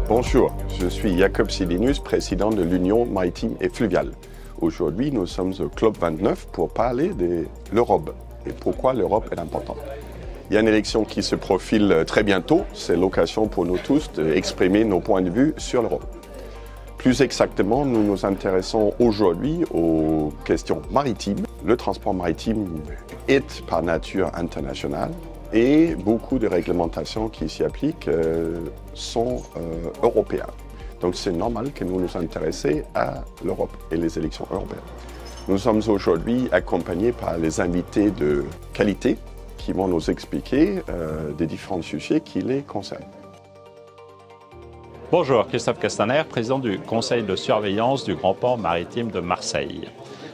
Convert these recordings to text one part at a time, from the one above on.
Bonjour, je suis Jacob Silinus, président de l'Union maritime et fluviale. Aujourd'hui, nous sommes au Club 29 pour parler de l'Europe et pourquoi l'Europe est importante. Il y a une élection qui se profile très bientôt. C'est l'occasion pour nous tous d'exprimer nos points de vue sur l'Europe. Plus exactement, nous nous intéressons aujourd'hui aux questions maritimes. Le transport maritime est par nature international et beaucoup de réglementations qui s'y appliquent sont européennes. Donc c'est normal que nous nous intéressions à l'Europe et les élections européennes. Nous sommes aujourd'hui accompagnés par les invités de qualité qui vont nous expliquer des différents sujets qui les concernent. Bonjour, Christophe Castaner, président du conseil de surveillance du Grand Port Maritime de Marseille.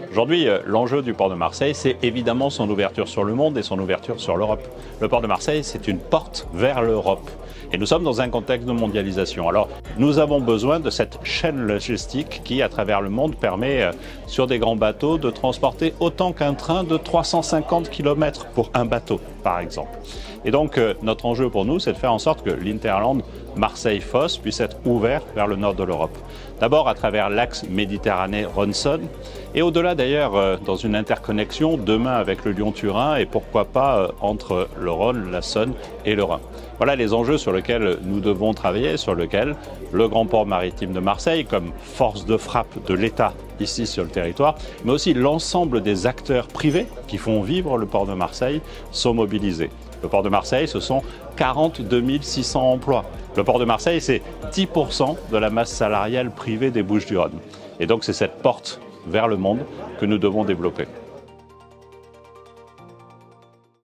Aujourd'hui, l'enjeu du port de Marseille, c'est évidemment son ouverture sur le monde et son ouverture sur l'Europe. Le port de Marseille, c'est une porte vers l'Europe. Et nous sommes dans un contexte de mondialisation. Alors, nous avons besoin de cette chaîne logistique qui, à travers le monde, permet, sur des grands bateaux, de transporter autant qu'un train de 350 km pour un bateau, par exemple. Et donc, notre enjeu pour nous, c'est de faire en sorte que l'Interland Marseille-Fos puisse être ouvert vers le nord de l'Europe. D'abord à travers l'axe Méditerranée-Rhône-Saône et au-delà d'ailleurs dans une interconnexion demain avec le Lyon-Turin et pourquoi pas entre le Rhône, la Saône et le Rhin. Voilà les enjeux sur lesquels nous devons travailler, sur lesquels le Grand Port Maritime de Marseille, comme force de frappe de l'État ici sur le territoire, mais aussi l'ensemble des acteurs privés qui font vivre le port de Marseille, sont mobilisés. Le port de Marseille, ce sont 42 600 emplois. Le port de Marseille, c'est 10% de la masse salariale privée des Bouches-du-Rhône. Et donc, c'est cette porte vers le monde que nous devons développer.